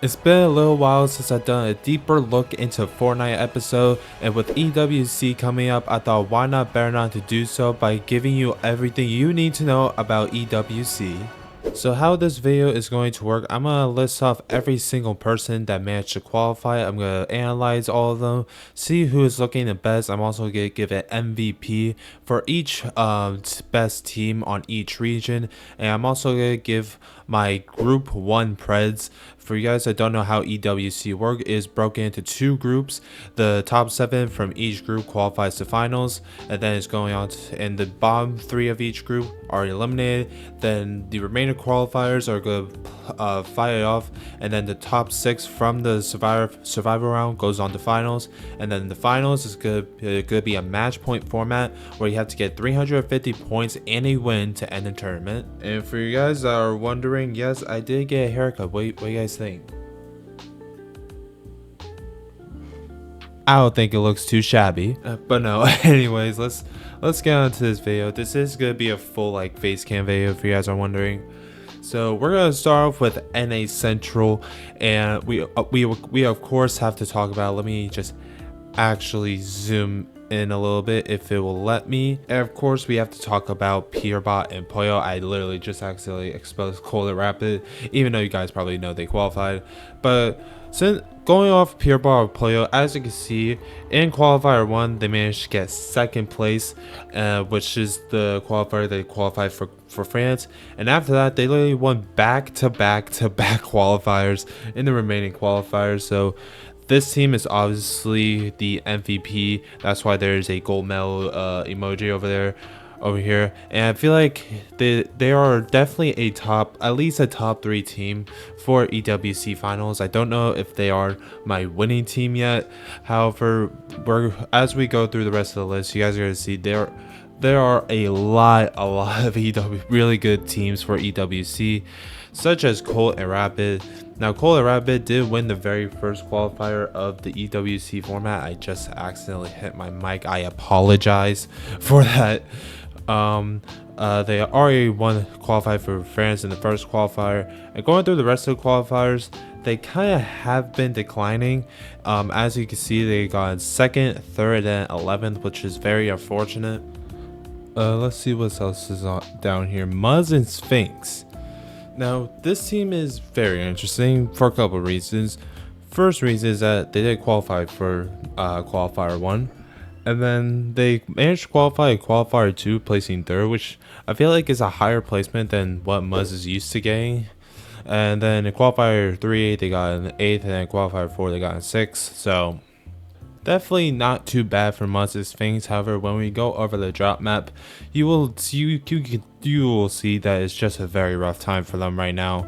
It's been a little while since I've done a deeper look into Fortnite episode, and with EWC coming up, I thought why not better not to do so by giving you everything you need to know about EWC. So how this video is going to work, I'm going to list off every single person that managed to qualify. I'm going to analyze all of them, see who is looking the best. I'm also going to give an MVP for each best team on each region. And I'm also going to give my group 1 preds. For you guys that don't know how EWC work, is broken into 2 groups. The top 7 from each group qualifies to finals, and then it's going on and the bottom 3 of each group are eliminated. Then the remaining qualifiers are going to fight it off, and then the top 6 from the survivor round goes on to finals. And then the finals is going to be a match point format where you have to get 350 points and a win to end the tournament. And for you guys that are wondering, yes, I did get a haircut. What do you guys think? I don't think it looks too shabby, but no. Anyways, let's get on to this video. This is gonna be a full face cam video if you guys are wondering. So we're gonna start off with NA Central, and we of course have to talk about. Let me just actually zoom in a little bit if it will let me. And of course we have to talk about Peterbot and Pollo. I literally just accidentally exposed Cold Rapid, even though you guys probably know they qualified. But since going off Peterbot or Pollo, as you can see in qualifier 1, they managed to get 2nd place, which is the qualifier they qualified for France. And after that, they literally won back-to-back qualifiers in the remaining qualifiers. So this team is obviously the MVP. That's why there's a gold medal emoji over here. And I feel like they are definitely at least a top 3 team for EWC finals. I don't know if they are my winning team yet. However, as we go through the rest of the list, you guys are gonna see there are a lot of really good teams for EWC, such as Colt and Rapid. Now, Colt and Rapid did win the very first qualifier of the EWC format. I just accidentally hit my mic. I apologize for that. They already qualified for France in the first qualifier, and going through the rest of the qualifiers, they kind of have been declining. As you can see, they got 2nd, 3rd, and 11th, which is very unfortunate. Let's see what else is down here. Muzz and Sphinx. Now, this team is very interesting for a couple of reasons. First reason is that they did qualify for qualifier 1, and then they managed to qualify qualifier 2, placing 3rd, which I feel like is a higher placement than what Muzz is used to getting. And then in qualifier 3, they got an 8th, and then qualifier 4, they got a 6th. So definitely not too bad for Muzz Sphinx. However, when we go over the drop map, you will see that it's just a very rough time for them right now.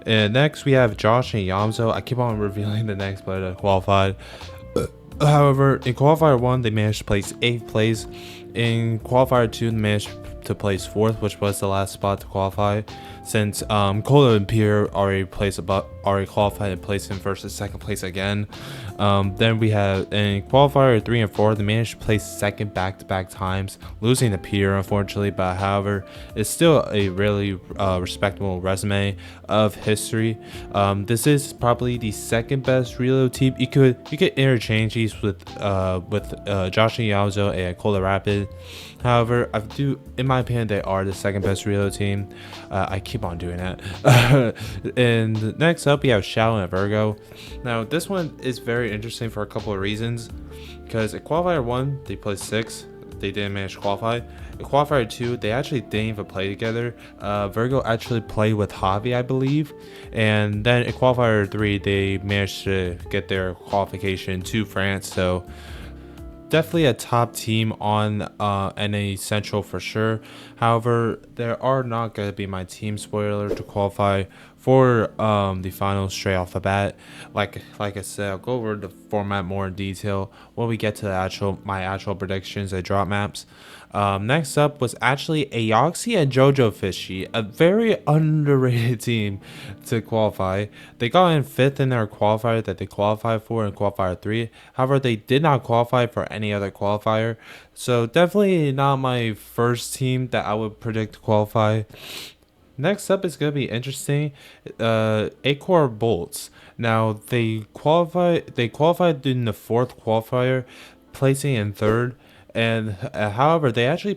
And next we have Josh and Yamzo. I keep on revealing the next player that qualified. However, in qualifier 1, they managed to place 8th place. In qualifier 2, they managed to place 4th, which was the last spot to qualify, since Cola and Pierre already qualified and placed in first and 2nd place again. Then we have in qualifier 3 and 4, they managed to place 2nd back-to-back times, losing to Pierre unfortunately, but however, it's still a really respectable resume of history. This is probably the 2nd best reload team. You could interchange these with Josh and Yamzo and Cola Rapid. However, in my opinion, they are the 2nd best reload team. I keep on doing that. And next up, we have Shxrk and Vergo. Now, this one is very interesting for a couple of reasons, because in qualifier 1, they placed 6th. They didn't manage to qualify. In qualifier 2, they actually didn't even play together. Vergo actually played with Javi, I believe. And then in qualifier 3, they managed to get their qualification to France. So definitely a top team on NA Central for sure. However, there are not going to be my team spoiler to qualify for the finals straight off the bat. Like I said, I'll go over the format more in detail when we get to my actual predictions and drop maps. Next up was actually Aoxy and Jojo Fishy, a very underrated team to qualify. They got in 5th in their qualifier that they qualified for in qualifier 3. However, they did not qualify for any other qualifier. So definitely not my first team that I would predict to qualify. Next up is going to be interesting. Acor Bolts. Now they qualified in the fourth qualifier, placing in third, and however they actually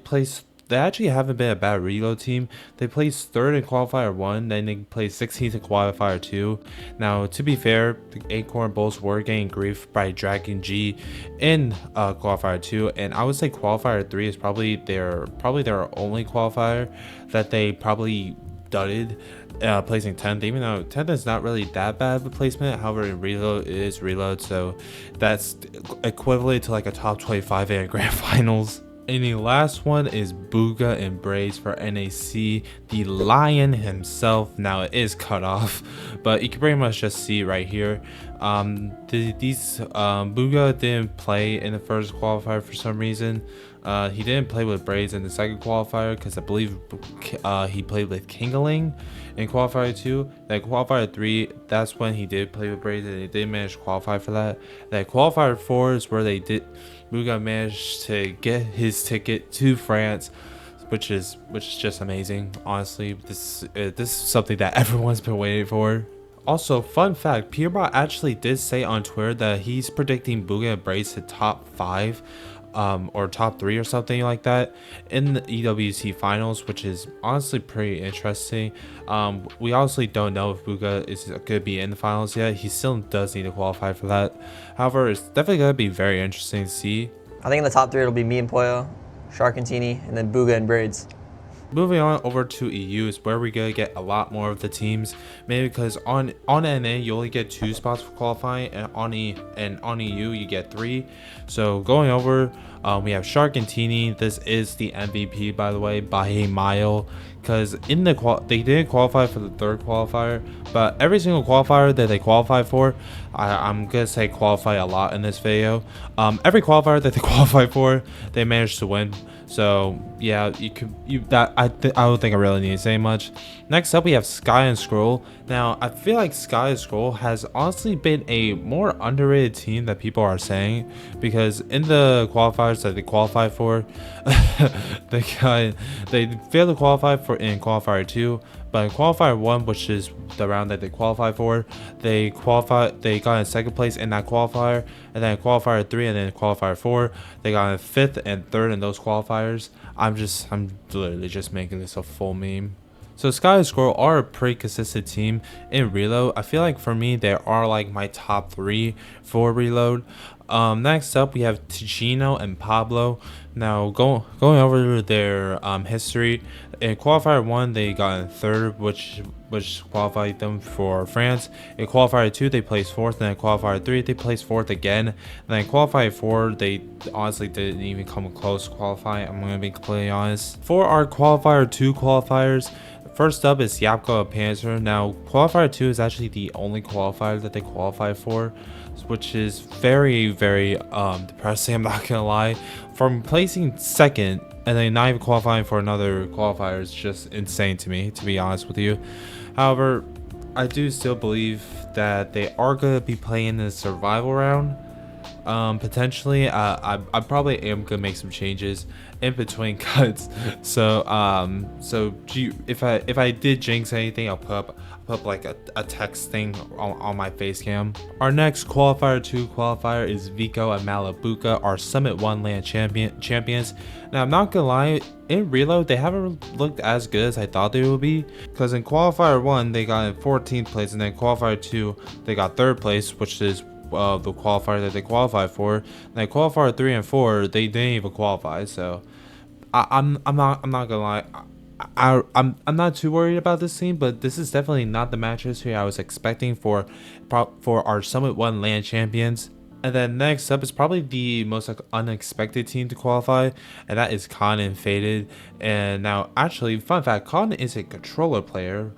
haven't been a bad reload team. They placed third in qualifier 1, then they placed 16th in qualifier 2. Now, to be fair, the Acorn Bulls were getting grief by Dragon G in qualifier 2, and I would say qualifier 3 is probably their only qualifier that they probably dudded, placing 10th, even though 10th is not really that bad of a placement. However, in reload it is reload, so that's equivalent to like a top 25 in a grand finals. And the last one is Buga and Braids for NAC, the lion himself. Now it is cut off, but you can pretty much just see right here. Buga didn't play in the first qualifier for some reason. He didn't play with Braids in the second qualifier because I believe he played with Kingaling in qualifier 2. Then qualifier 3, that's when he did play with Braids and he did manage to qualify for that. Then qualifier 4 is where Buga managed to get his ticket to France, which is just amazing. Honestly, this is something that everyone's been waiting for. Also, fun fact, Peterbot actually did say on Twitter that he's predicting Buga and Braids to top 5 or top 3 or something like that in the EWC finals, which is honestly pretty interesting. We honestly don't know if Buga is going to be in the finals yet. He still does need to qualify for that. However, it's definitely going to be very interesting to see. I think in the top 3 it'll be me and Pollo, Shxrk and Teeny, and then Buga and Braids. Moving on over to EU is where we're gonna get a lot more of the teams, maybe because on NA you only get 2 spots for qualifying, and on EU you get 3. So going over, we have Shxrk and Teeny. This is the MVP, by the way, by a mile, because in the they didn't qualify for the third qualifier, but every single qualifier that they qualify for, I'm gonna say qualify a lot in this video. Every qualifier that they qualify for, they managed to win. So yeah, I don't think I really need to say much. Next up, we have Sky and Scroll. Now I feel like Sky and Scroll has honestly been a more underrated team that people are saying, because in the qualifiers that they qualify for, they failed to qualify for in qualifier 2. But in qualifier 1, which is the round that they qualify for, they got in second place in that qualifier, and then qualifier 3 and then qualifier 4, they got in 5th and 3rd in those qualifiers. I'm literally just making this a full meme. So Sky and Squirrel are a pretty consistent team in reload. I feel like for me, they are like my top 3 for reload. Next up, we have Ticino and Pablo. Now going over their history. In qualifier 1, they got in 3rd, which qualified them for France. In qualifier 2, they placed 4th, and in qualifier 3, they placed 4th again. And then in qualifier 4, they honestly didn't even come close to qualifying. I'm gonna be completely honest. For our qualifier 2 qualifiers, first up is Yapko and Panzer. Now qualifier 2 is actually the only qualifier that they qualify for, which is very depressing, I'm not gonna lie. From placing 2nd and then not even qualifying for another qualifier is just insane to me, to be honest with you. However, I do still believe that they are going to be playing the survival round. Potentially, I probably am gonna make some changes in between cuts. So if I did jinx anything, I'll put up like a text thing on my face cam. Our next qualifier 2 qualifier is Vico and Malibuca, our Summit 1 LAN champions. Now I'm not gonna lie, in reload they haven't looked as good as I thought they would be, because in qualifier 1 they got in 14th place, and then qualifier 2 they got 3rd place, which is the qualifier that they qualified for. And then qualifier 3 and 4 they didn't even qualify. So I'm not gonna lie, I'm not too worried about this team, but this is definitely not the match history I was expecting for our Summit 1 LAN champions. And then next up is probably the most unexpected team to qualify, and that is Con and Faded. And now, actually, fun fact, Con is a controller player.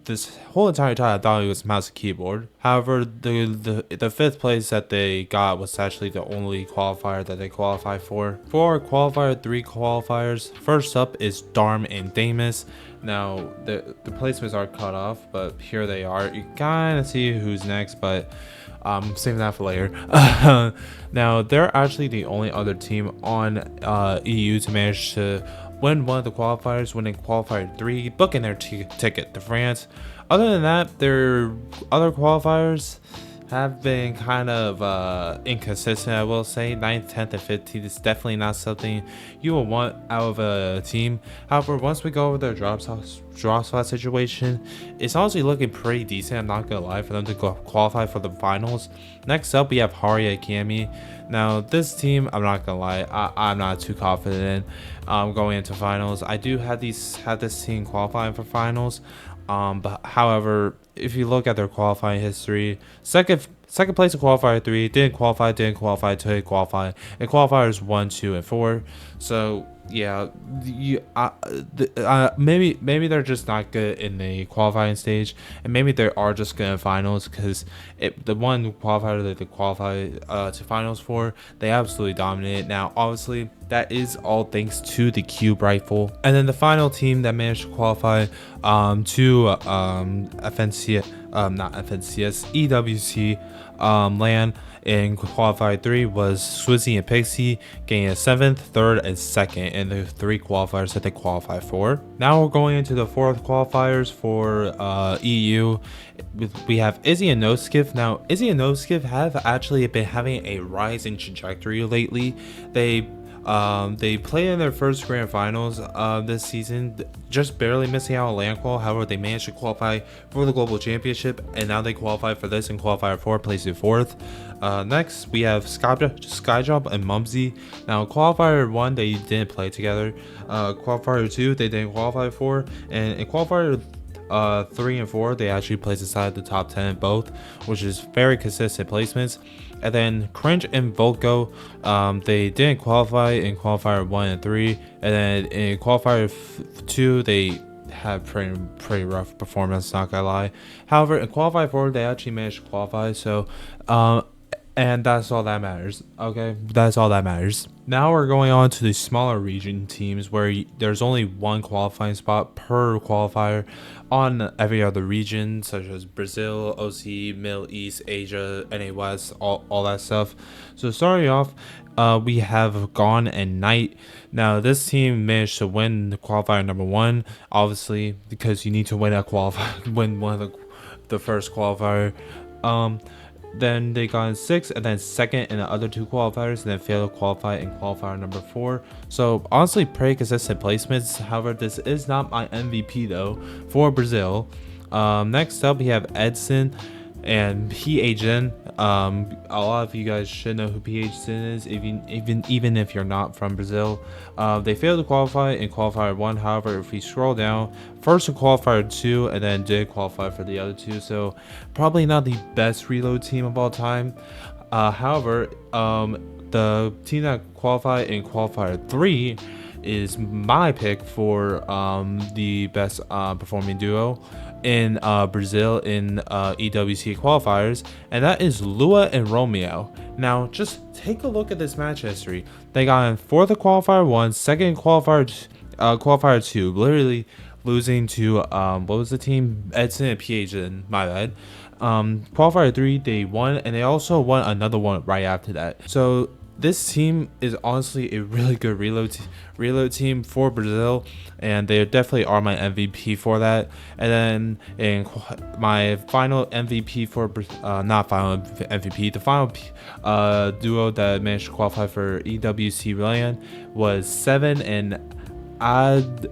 This whole entire time I thought it was mouse and keyboard. However, the 5th place that they got was actually the only qualifier that they qualified for. For our qualifier 3 qualifiers, first up is Darm and Damus. Now, the placements are cut off, but here they are. You kind of see who's next, but saving that for later. Now they're actually the only other team on EU to manage to win one of the qualifiers, winning qualifier 3, booking their ticket to France. Other than that, their other qualifiers have been kind of inconsistent, I will say. 9th, 10th, and 15th is definitely not something you will want out of a team. However, once we go over their drop slot situation, it's honestly looking pretty decent, I'm not gonna lie, for them to qualify for the finals. Next up, we have Haria Akemi. Now, this team, I'm not gonna lie, I'm not too confident in going into finals. I do have this team qualifying for finals. But however, if you look at their qualifying history, second place in qualifier 3, didn't qualify, didn't qualify, and qualifiers 1, 2, and 4. So yeah, maybe they're just not good in the qualifying stage, and maybe they are just good in finals, because the one qualifier that they qualify to finals for, they absolutely dominated. Now, obviously, that is all thanks to the cube rifle. And then the final team that managed to qualify to EWC land in qualifier 3 was Swizzy and Pixie, getting a 7th, 3rd, and 2nd in the 3 qualifiers that they qualify for. Now we're going into the 4th qualifiers for EU. We have Izzy and Noskif. Now, Izzy and Noskif have actually been having a rising trajectory lately. They played in their first grand finals this season, just barely missing out on land qual. However, they managed to qualify for the global championship, and now they qualify for this and qualifier 4, placing 4th. Next, we have Skyjump and Mumsy. Now, qualifier 1, they didn't play together. Qualifier 2, they didn't qualify for, and in qualifier 3 and 4, they actually placed inside the top 10 in both, which is very consistent placements. And then Cringe and Vergo, they didn't qualify in qualifier 1 and 3, and then in qualifier 2, they had pretty rough performance, not gonna lie. However, in qualifier 4, they actually managed to qualify, so and that's all that matters. Okay, that's all that matters. Now we're going on to the smaller region teams, where there's only one qualifying spot per qualifier on every other region, such as Brazil, OC, Middle East, Asia, NA West, all that stuff. So starting off, we have Gone and Knight. Now, this team managed to win the qualifier number 1, obviously, because you need to win win one of the first qualifier. Then they got in 6th, and then 2nd in the other 2 qualifiers, and then failed to qualify in qualifier number 4. So honestly, pretty consistent placements. However, this is not my MVP though for Brazil. Next up, we have Edson and PHN. A lot of you guys should know who PHN is, even if you're not from Brazil. They failed to qualify in qualifier 1. However, if we scroll down, first in qualifier 2, and then did qualify for the other 2. So probably not the best reload team of all time. However, the team that qualified in qualifier 3 is my pick for the best performing duo in Brazil in EWC qualifiers, and that is Lua and Romeo. Now, just take a look at this match history. They got in 4th of qualifier 1, 2nd qualifier 2, literally losing to what was the team? Edson and PHN, my bad. Qualifier 3, they won, and they also won another one right after that. So this team is honestly a really good reload team for Brazil, and they definitely are my MVP for that. And then in my final MVP for not final MVP, the final duo that managed to qualify for EWC land was 7 and Adaz.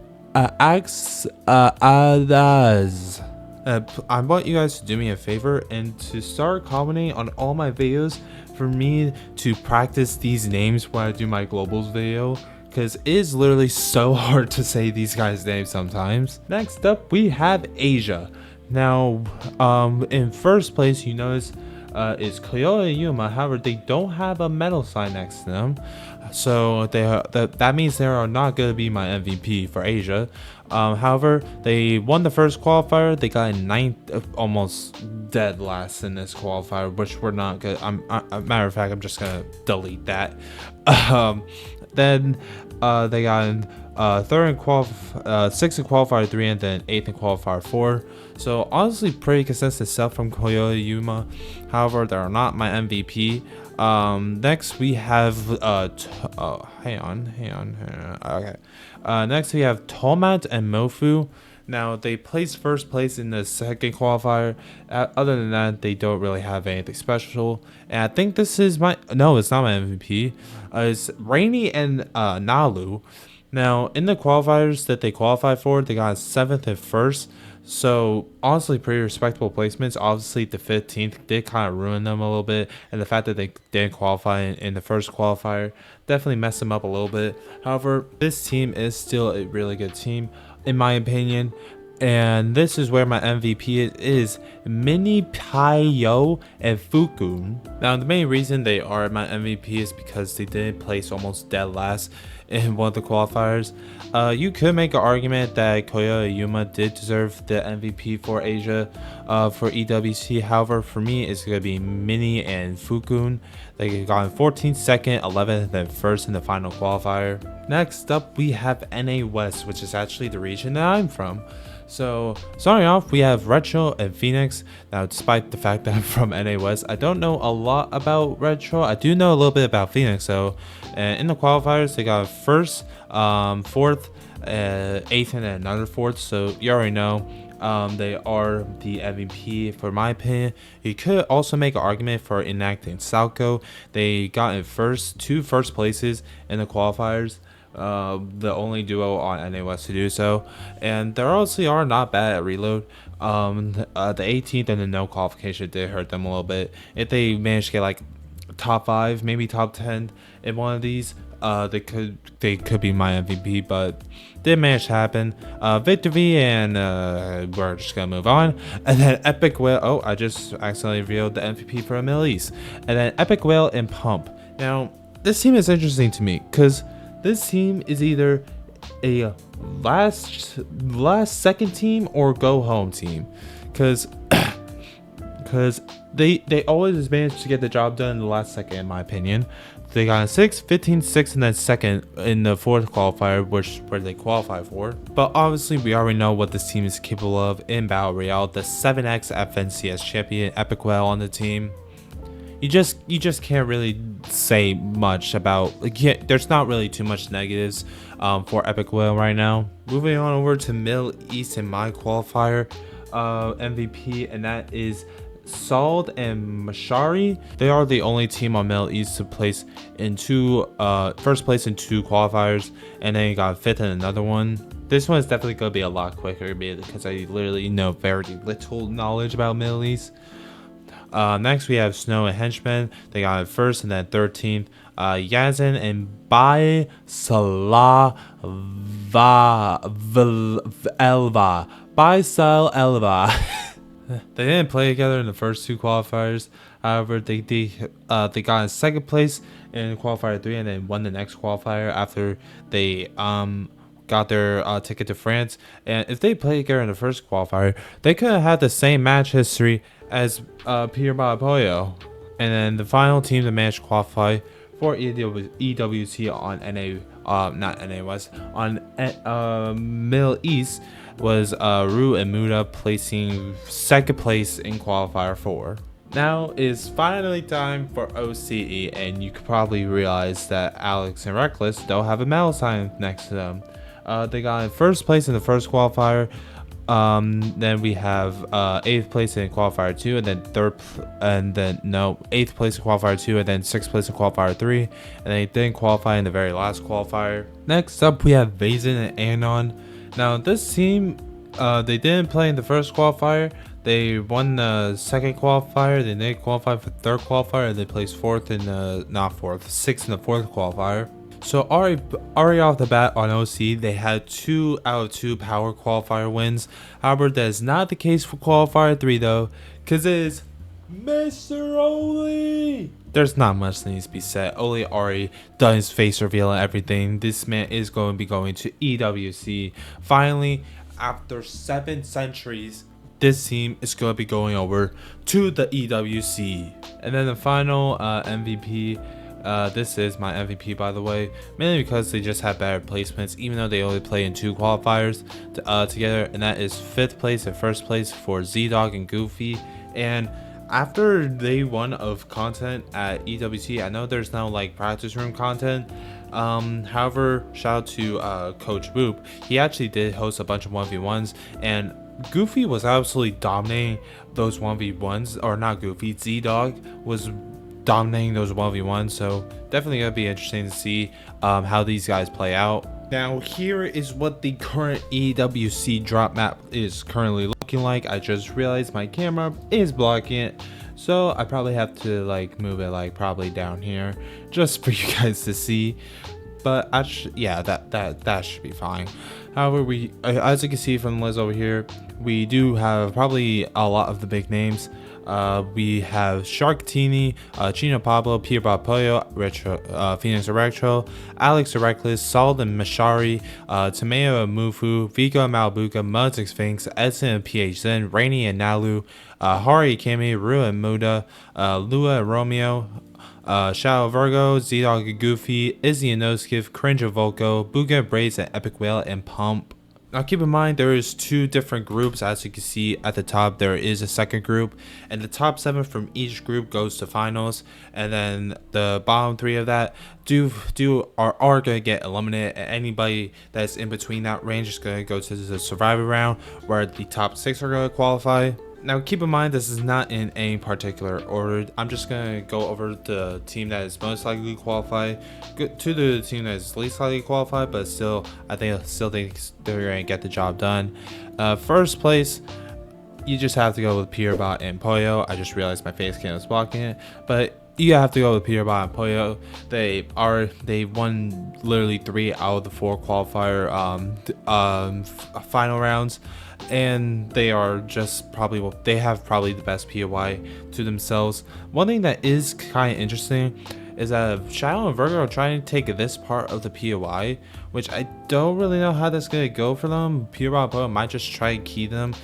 I want you guys to do me a favor and to start commenting on all my videos for me to practice these names when I do my globals video, because it is literally so hard to say these guys' names sometimes. Next up, we have Asia. Now, in first place, you notice is Koyola and Yuma. However, they don't have a medal sign next to them, so that means they are not going to be my MVP for Asia. However, they won the first qualifier. They got in 9th, almost dead last in this qualifier, which we're not good. Matter of fact, I'm just gonna delete that. Then they got in third in sixth in qualifier 3, and then eighth in qualifier 4. So honestly, pretty consistent stuff from Pollo Yuma. However, they are not my MVP. Next we have hang on. Okay. Next we have Tomat and Mofu. Now they placed first place in the second qualifier. Other than that, they don't really have anything special. And I think this is it's not my MVP. It's Rainy and Nalu. Now in the qualifiers that they qualified for, they got 7th and 1st. So honestly, pretty respectable placements. Obviously, the 15th did kind of ruin them a little bit, and the fact that they didn't qualify in the first qualifier definitely messed them up a little bit. However, this team is still a really good team, in my opinion. And this is where my MVP is Mini Payo and Fukun. Now, the main reason they are my MVP is because they didn't place almost dead last in one of the qualifiers. You could make an argument that Pollo Yuma did deserve the MVP for Asia for EWC. However, for me, it's going to be Mini and Fukun. They got 14th, 2nd, 11th, and then 1st in the final qualifier. Next up, we have NA West, which is actually the region that I'm from. So starting off, we have Retro and Phoenix. Now, despite the fact that I'm from NA West, I don't know a lot about Retro. I do know a little bit about Phoenix though. And in the qualifiers, they got 1st, 4th, 8th, and then another 4th. So you already know they are the MVP for my opinion. You could also make an argument for enacting Salco. They got in two first places in the qualifiers. The only duo on NA West to do so, and they honestly are not bad at reload. The 18th and the no qualification did hurt them a little bit. If they managed to get like top 5, maybe top 10 in one of these, they could be my MVP, but didn't manage to happen. Victory, and we're just gonna move on. And then Epic Whale. Oh, I just accidentally revealed the MVP for Middle East. And then Epic Whale and Pump. Now this team is interesting to me because this team is either a last second team or go home team, because they always manage to get the job done in the last second, in my opinion. They got 6th, 15th, 6th, and then 2nd in the 4th qualifier, where they qualify for. But obviously, we already know what this team is capable of in Battle Royale. The 7x FNCS champion Epic Whale on the team. You just can't really say much about, there's not really too much negatives for Epic Whale right now. Moving on over to Middle East in my qualifier MVP, and that is Sald and Mashari. They are the only team on Middle East to place in first place in 2 qualifiers, and then you got 5th in another one. This one is definitely going to be a lot quicker because I literally know very little knowledge about Middle East. Next we have Snow and Henchmen. They got it 1st and then 13th. Yazin and Bai Salah Elva. Bai Sal Elva. They didn't play together in the first 2 qualifiers. However, they got in 2nd place in qualifier 3 and then won the next qualifier after they got their ticket to France. And if they played together in the first qualifier, they could have had the same match history as Peterbot and Pollo. And then the final team to manage qualify for EWC on not NA West, on Middle East was Ru and Muda, placing 2nd place in qualifier 4. Now is finally time for OCE, and you could probably realize that Alex and Reckless don't have a medal sign next to them. They got in 1st place in the first qualifier. Then we have 8th place in qualifier 2, and then 8th place in qualifier 2, and then 6th place in qualifier 3, and they didn't qualify in the very last qualifier. Next up we have Vazen and Anon. Now this team, they didn't play in the first qualifier. They won the 2nd qualifier. They didn't qualify for 3rd qualifier, and they placed 6th in the 4th qualifier. So already off the bat on OC, they had 2 out of 2 power qualifier wins. However, that is not the case for qualifier 3 though, because it is Mr. Oli. There's not much that needs to be said. Oli already done his face reveal and everything. This man is going to be going to EWC. Finally, after 7 centuries, this team is going to be going over to the EWC. And then the final MVP This is my MVP, by the way, mainly because they just have better placements, even though they only play in 2 qualifiers together, and that is 5th place and 1st place for Z-Dog and Goofy. And after day 1 of content at EWC, I know there's now like practice room content. However, shout out to Coach Boop. He actually did host a bunch of 1v1s, and Goofy was absolutely dominating those 1v1s, or not Goofy, Z-Dog was dominating those 1v1s, so definitely gonna be interesting to see how these guys play out. Now here is what the current EWC drop map is currently looking like. I just realized my camera is blocking it, so I probably have to like move it like probably down here just for you guys to see. But yeah, that should be fine. However, we, as you can see from the list over here, we do have probably a lot of the big names. We have Shxrk, Chino Pablo, Peterbot, Pollo, Phoenix Erectro, Alex the Reckless, Solid and Mashari, Tomeo Mufu, Vico and Malibuca, Muds and Sphinx, Edson and PH Rainy and Nalu, Hari Kami, Ru and Muda, Lua and Romeo, Shadow Vergo, Z-Dog and Goofy, Izzy and Noskiff, Cringe and Volko, Buga and Braids and Epic Whale and Pump. Now keep in mind there is 2 different groups. As you can see at the top, there is a second group, and the top 7 from each group goes to finals, and then the bottom 3 of that are gonna get eliminated, and anybody that's in between that range is gonna go to the survivor round, where the top 6 are gonna qualify. Now keep in mind this is not in any particular order. I'm just gonna go over the team that is most likely to qualify to the team that is least likely to qualify, but still I think they're gonna get the job done. First place, you just have to go with Peterbot and Pollo. I just realized my face cam was blocking it, but you have to go with Peterbot and Pollo. They won literally 3 out of the 4 qualifier final rounds, and they are just they have probably the best POI to themselves. One thing that is kind of interesting is that Shadow and Vergo are trying to take this part of the POI, which I don't really know how that's gonna go for them. Peterbot and Pollo might just try to key them.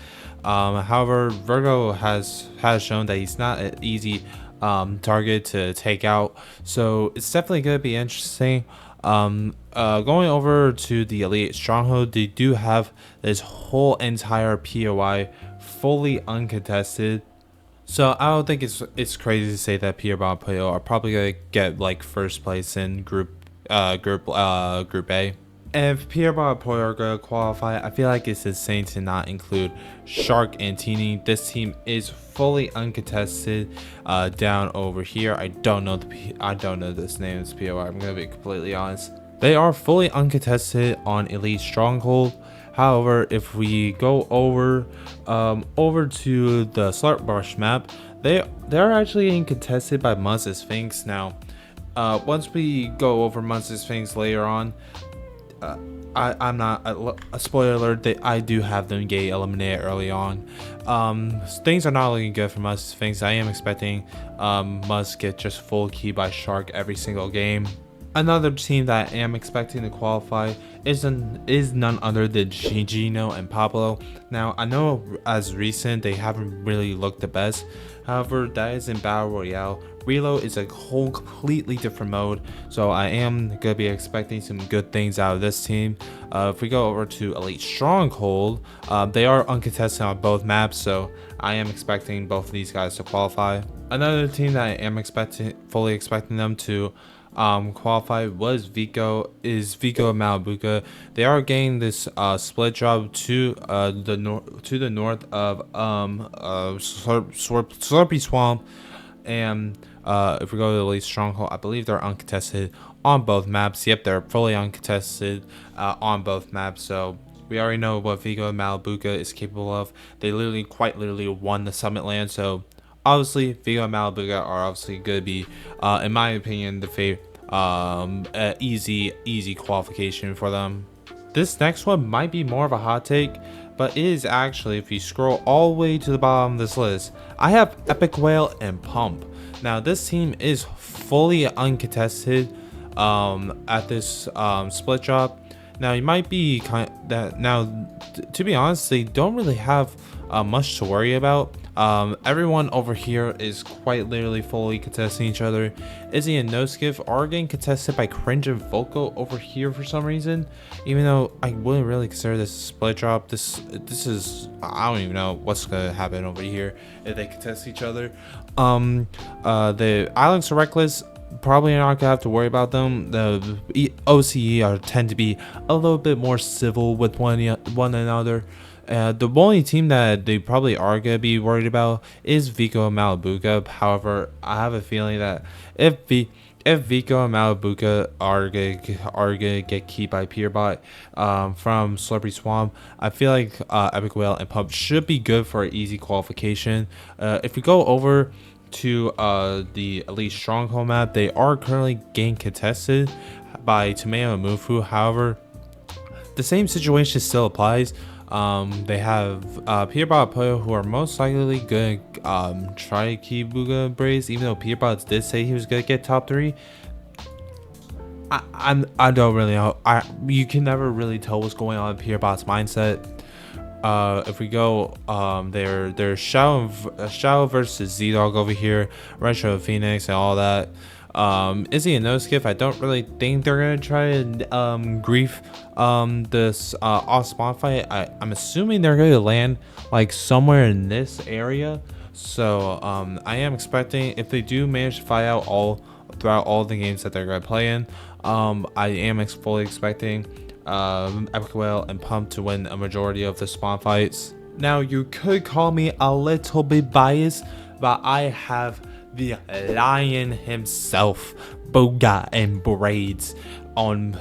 However, Vergo has shown that he's not an easy target to take out, so it's definitely gonna be interesting. Going over to the Elite Stronghold, they do have this whole entire POI fully uncontested, so I don't think it's crazy to say that Peterbot and Pollo are probably gonna get like 1st place in group A. And if Peterbot and Pollo are gonna qualify, I feel like it's insane to not include Shxrk and Teeny. This team is fully uncontested. Down over here, I don't know this name's POI. I'm gonna be completely honest. They are fully uncontested on Elite Stronghold. However, if we go over to the Slurp Brush map, they're actually getting contested by Muzz and Sphinx. Now, once we go over Muzz and Sphinx later on, I'm not a spoiler alert that I do have them get eliminated early on. Things are not looking good for Muzz and Sphinx. I am expecting Muzz get just full key by Shxrk every single game. Another team that I am expecting to qualify is none other than Gino and Pablo. Now, I know as recent they haven't really looked the best. However, that is in Battle Royale. Reload is a whole completely different mode, so I am gonna be expecting some good things out of this team. If we go over to Elite Stronghold, they are uncontested on both maps, so I am expecting both of these guys to qualify. Another team that I am fully expecting them to qualify was Vico and Malibuca. They are getting this split drop to the north of Slurpy Swamp, and if we go to the Elite Stronghold, I believe they're uncontested on both maps. Yep, they're fully uncontested on both maps, so we already know what Vico and Malibuca is capable of. They quite literally won the Summit Land, so obviously Vico and Malibuca are obviously going to be, in my opinion, the easy qualification for them. This next one might be more of a hot take, but it is actually, if you scroll all the way to the bottom of this list, I have Epic Whale and Pump. Now this team is fully uncontested at this split drop. Now you might be to be honest, they don't really have much to worry about. Everyone over here is quite literally fully contesting each other. Izzy and NoSkiff are getting contested by Cringe and Volko over here for some reason. Even though I wouldn't really consider this a split drop. This is, I don't even know what's gonna happen over here if they contest each other. The Islands are reckless. Probably not gonna have to worry about them. The OCE tend to be a little bit more civil with one another. The only team that they probably are gonna be worried about is Vico and Malibuca. However, I have a feeling that if Vico and Malibuca are gonna get keyed by Peterbot from Slurpy Swamp, I feel like Epic Whale and Pump should be good for an easy qualification. If we go over to the Elite Stronghold map, they are currently getting contested by Tomato and Mufu. However, the same situation still applies. They have Peterbot and Pollo, who are most likely going to try to keep Booga and Braze, even though Peterbot did say he was going to get top 3. I don't really know. You can never really tell what's going on in Peterbot's mindset. If we go, there's Shadow versus Z-Dog over here, Retro Phoenix and all that. Izzy and NoSkiff, I don't really think they're gonna try to grief this off spawn fight. I'm assuming they're gonna land like somewhere in this area. So I am expecting, if they do manage to fight out throughout all the games that they're gonna play in, I am fully expecting Epic Whale and Pump to win a majority of the spawn fights. Now, you could call me a little bit biased, but I have the Lion himself, Booga and Braids,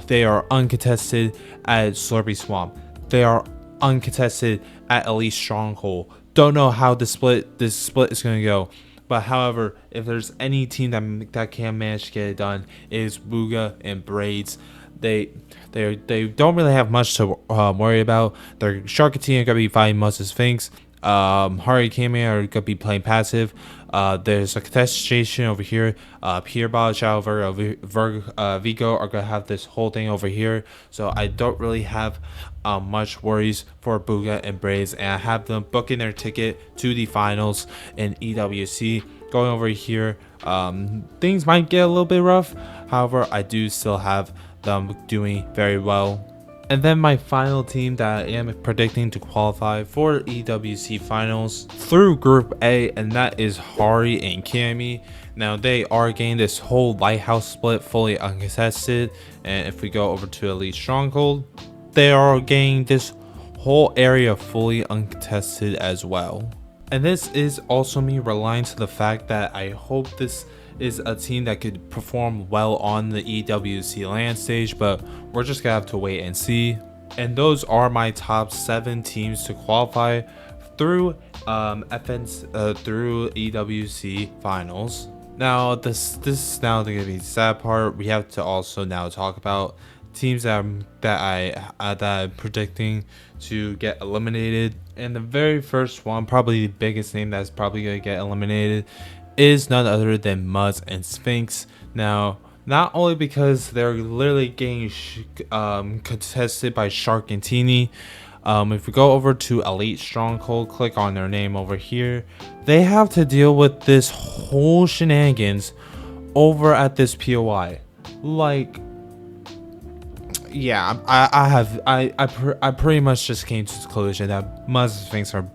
they are uncontested at Slurpy Swamp. They are uncontested at Elite Stronghold. Don't know how this split is going to go. But however, if there's any team that can manage to get it done, it is Booga and Braids. They don't really have much to worry about. Their Shxrk team are gonna be fighting most of Sphinx. Hurricane are gonna be playing passive. There's a contestation over here. Peterbot, Shadow, Vergo, Vico are gonna have this whole thing over here. So I don't really have much worries for Booga and Braids, and I have them booking their ticket to the finals in EWC. Going over here, things might get a little bit rough. However, I do still have them doing very well. And then my final team that I am predicting to qualify for EWC finals through Group A, and that is Hari and Cammy. Now, they are getting this whole Lighthouse split fully uncontested, and if we go over to Elite Stronghold, they are getting this whole area fully uncontested as well. And this is also me relying to the fact that I hope this is a team that could perform well on the EWC land stage, but we're just gonna have to wait and see. And those are my top 7 teams to qualify through through EWC finals. Now this is now gonna be the sad part. We have to also now talk about teams that I'm predicting to get eliminated. And the very first one, probably the biggest name that's probably gonna get eliminated, is none other than Muzz and Sphinx. Now, not only because they're literally getting contested by Shxrk and Teeny. If we go over to Elite Stronghold, click on their name over here, they have to deal with this whole shenanigans over at this POI. Like, yeah, I pretty much just came to the conclusion that Muzz and Sphinx are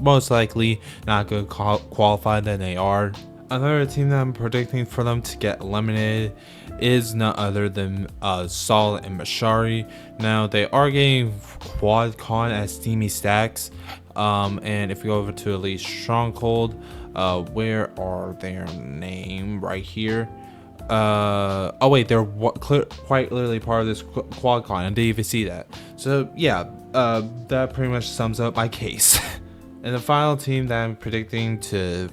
most likely not going to qualify than they are. Another team that I'm predicting for them to get eliminated is none other than Sol and Mashari. Now, they are getting quad con as Steamy Stacks. And if we go over to Elite Stronghold, where are their name? Right here. Oh wait, they're quite literally part of this quad con. I didn't even see that. So yeah, that pretty much sums up my case. And the final team that I'm predicting to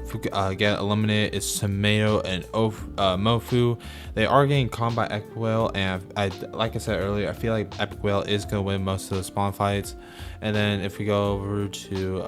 get eliminated is Tomato and Mofu. They are getting conned by Epic Whale, and like I said earlier, I feel like Epic Whale is going to win most of the spawn fights. And then if we go over to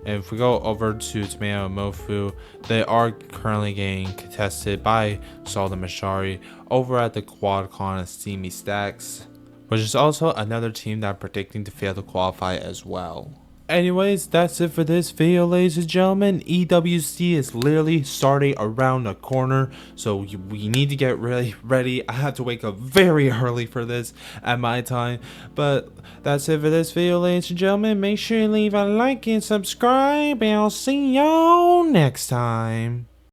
Tomato and Mofu, they are currently getting contested by Salt and Mashari over at the QuadCon of Steamy Stacks, which is also another team that I'm predicting to fail to qualify as well. Anyways, that's it for this video, ladies and gentlemen. EWC is literally starting around the corner, so we need to get really ready. I have to wake up very early for this at my time. But that's it for this video, ladies and gentlemen. Make sure you leave a like and subscribe, and I'll see y'all next time.